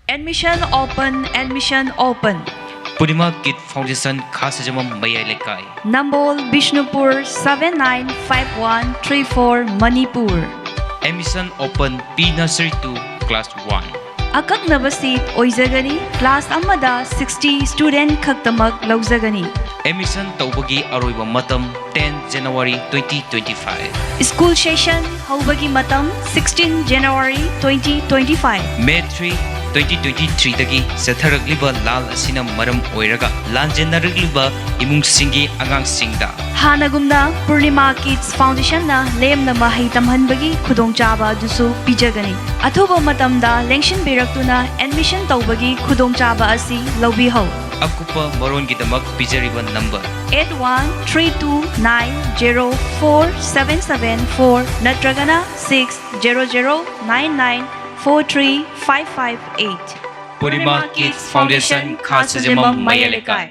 Admission open, admission open. Purnima Kid Foundation Khasajamam Mayai Lekai. Nambol, Bishnupur 795134 Manipur. Admission open P Nursery 2 Class 1. Akaknaba seat oizagani class amada 60 student khaktamak lauzagani. Admission Taubagi Aroiba Matam 10 January 2025. School session haubagi matam 16 January 2025. May 3 2023 dagi Satharagliba Lal Asina Maram Oiraga Lanjanaragliba Imung Singi Angang Singda. Hanagumna Purnima Kids Foundation na lem na mahai tamhanbagi khudongchaba dusu pijagani. Athoba matamda lengshin biraktuna admission tawbagi khudongchaba asi lawbihau. Akupa Moron Gidamak Pijariba number 8132904774 natragana 60099435558. Purnima Kids Foundation Khasajamam Mayai Lekai.